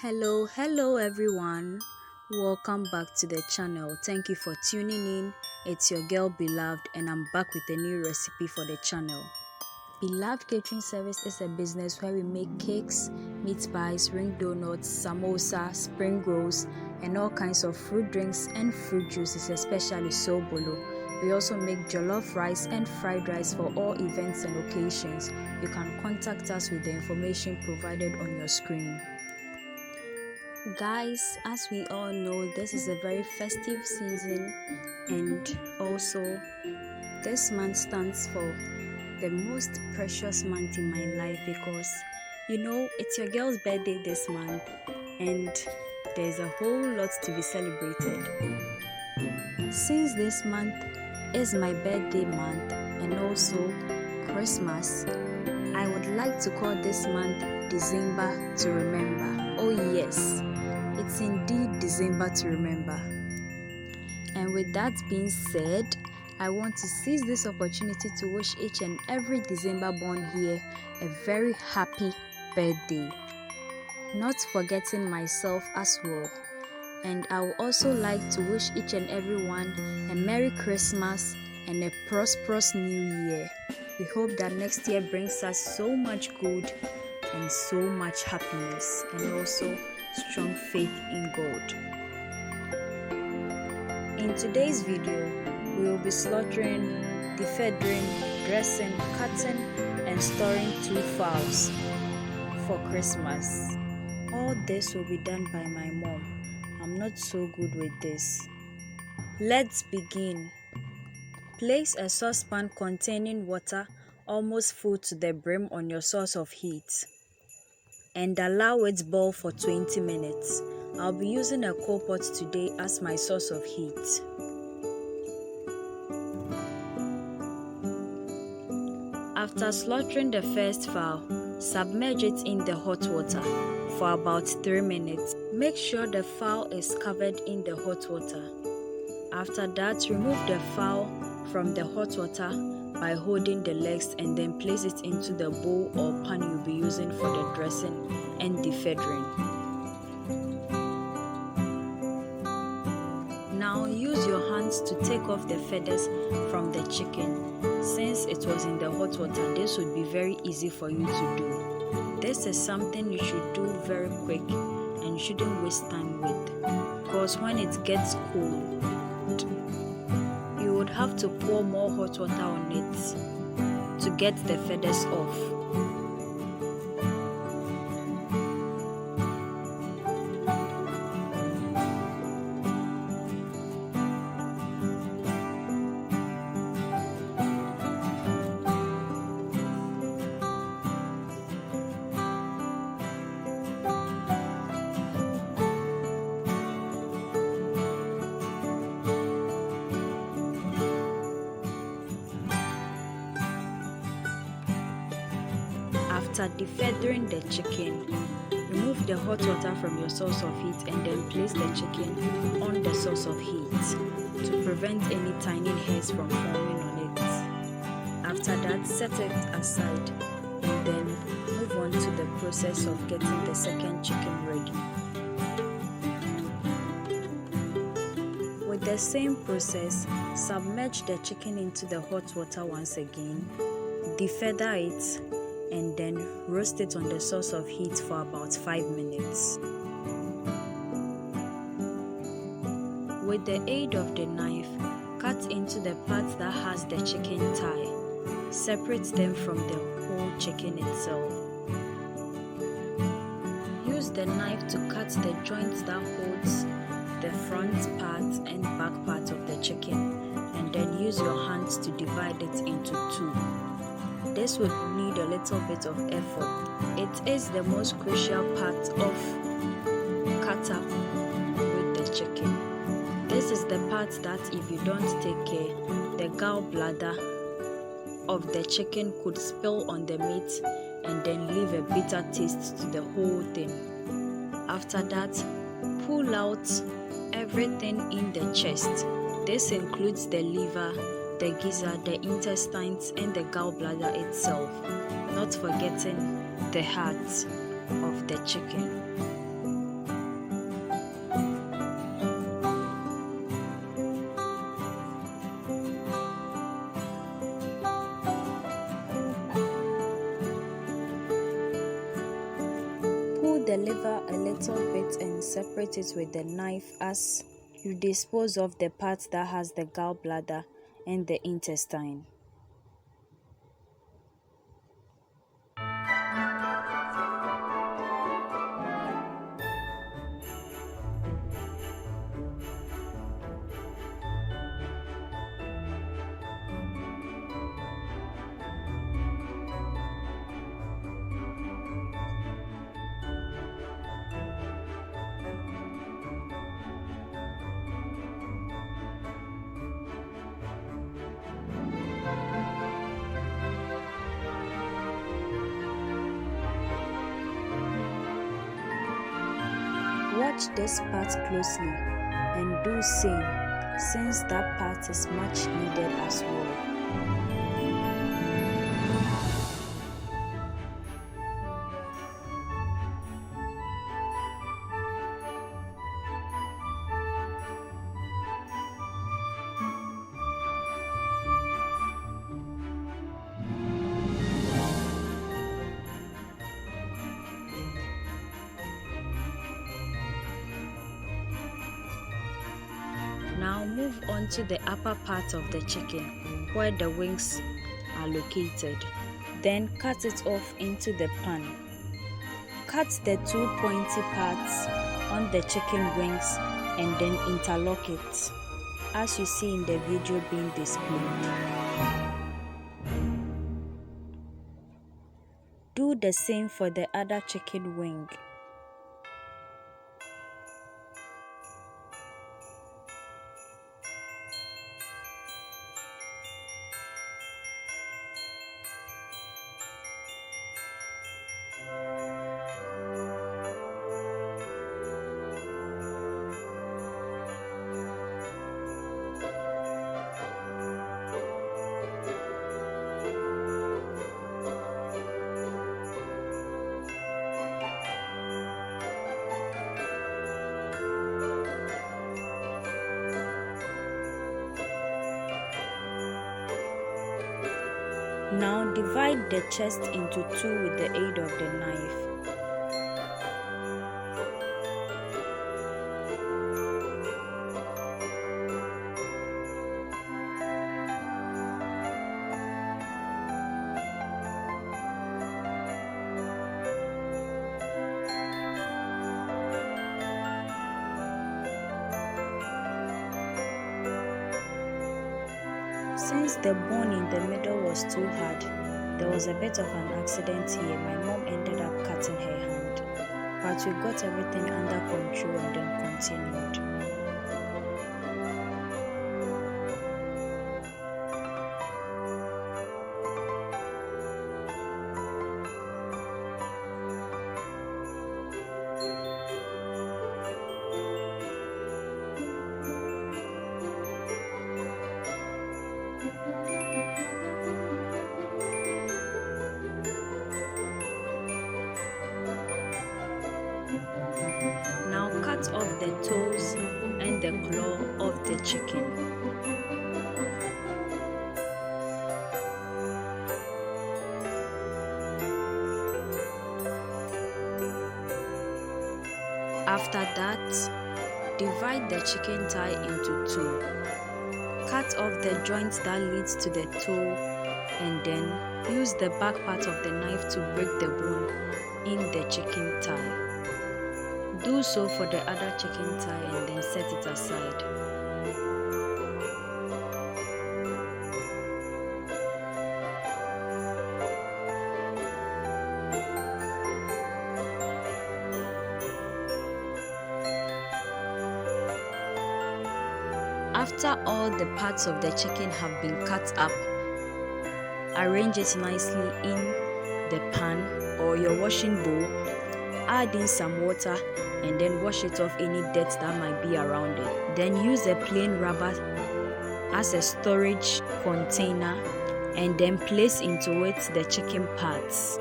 Hello everyone. Welcome back to the channel. Thank you for tuning in. It's your girl Beloved and I'm back with a new recipe for the channel. Beloved Catering Service is a business where we make cakes, meat pies, ring donuts, samosa, spring rolls and all kinds of fruit drinks and fruit juices, especially sobolo. We also make jollof rice and fried rice for all events and occasions. You can contact us with the information provided on your screen. Guys, as we all know, this is a very festive season, and also this month stands for the most precious month in my life because it's your girl's birthday this month and there's a whole lot to be celebrated. Since this month is my birthday month and also Christmas, I would like to call this month December to remember. Oh yes, it's indeed December to remember. And with that being said, I want to seize this opportunity to wish each and every December born here a very happy birthday. Not forgetting myself as well. And I would also like to wish each and everyone a Merry Christmas and a prosperous New Year. We hope that next year brings us so much good and so much happiness and also strong faith in God. In today's video, we will be slaughtering, defeathering, dressing, cutting and storing 2 fowls for Christmas. All this will be done by my mom. I'm not so good with this. Let's begin. Place a saucepan containing water almost full to the brim on your source of heat and allow it boil for 20 minutes. I'll be using a coal pot today as my source of heat. After slaughtering the first fowl, submerge it in the hot water for about 3 minutes. Make sure the fowl is covered in the hot water. After that, remove the fowl from the hot water by holding the legs and then place it into the bowl or pan you'll be using for the dressing and defeathering. Now use your hands to take off the feathers from the chicken. Since it was in the hot water, this would be very easy for you to do. This is something you should do very quick and shouldn't waste time with, because when it gets cold, you would have to pour more hot water on it to get the feathers off. After defeathering the chicken, remove the hot water from your source of heat and then place the chicken on the source of heat to prevent any tiny hairs from forming on it. After that, set it aside and then move on to the process of getting the second chicken ready. With the same process, submerge the chicken into the hot water once again, defeather it, and then roast it on the source of heat for about 5 minutes. With the aid of the knife, cut into the part that has the chicken thigh. Separate them from the whole chicken itself. Use the knife to cut the joint that holds the front part and back part of the chicken, and then use your hands to divide it into 2. This would need a little bit of effort. It is the most crucial part of cut-up with the chicken. This is the part that if you don't take care, the gallbladder of the chicken could spill on the meat and then leave a bitter taste to the whole thing. After that, pull out everything in the chest. This includes the liver, the gizzard, the intestines and the gallbladder itself, not forgetting the heart of the chicken. Pull the liver a little bit and separate it with the knife as you dispose of the part that has the gallbladder and the intestine. Watch this part closely and do same since that part is much needed as well. Now move on to the upper part of the chicken where the wings are located. Then cut it off into the pan. Cut the two pointy parts on the chicken wings and then interlock it, as you see in the video being displayed. Do the same for the other chicken wing. Now divide the chest into two with the aid of the knife. Since the bone in the middle was too hard, there was a bit of an accident here. My mom ended up cutting her hand, but we got everything under control and then continued. Now cut off the toes and the claw of the chicken. After that, divide the chicken thigh into two. Cut off the joint that leads to the toe and then use the back part of the knife to break the bone in the chicken thigh. Do so for the other chicken thigh and then set it aside. After all the parts of the chicken have been cut up, arrange it nicely in the pan or your washing bowl. Add in some water and then wash it off any dirt that might be around it. Then use a plain rubber as a storage container and then place into it the chicken parts.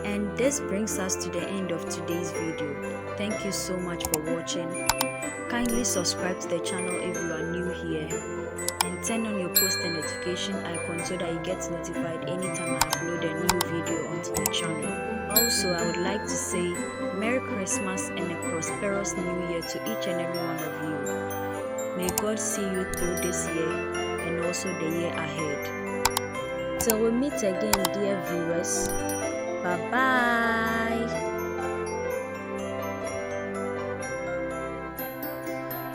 And this brings us to the end of today's video. Thank you so much for watching. Kindly subscribe to the channel if you are new here. and turn on your post and notification icon so that you get notified anytime I upload a new video onto the channel. Also, I would like to say Merry Christmas and a prosperous New Year to each and every one of you. May God see you through this year and also the year ahead. Till we meet again, dear viewers. Bye bye.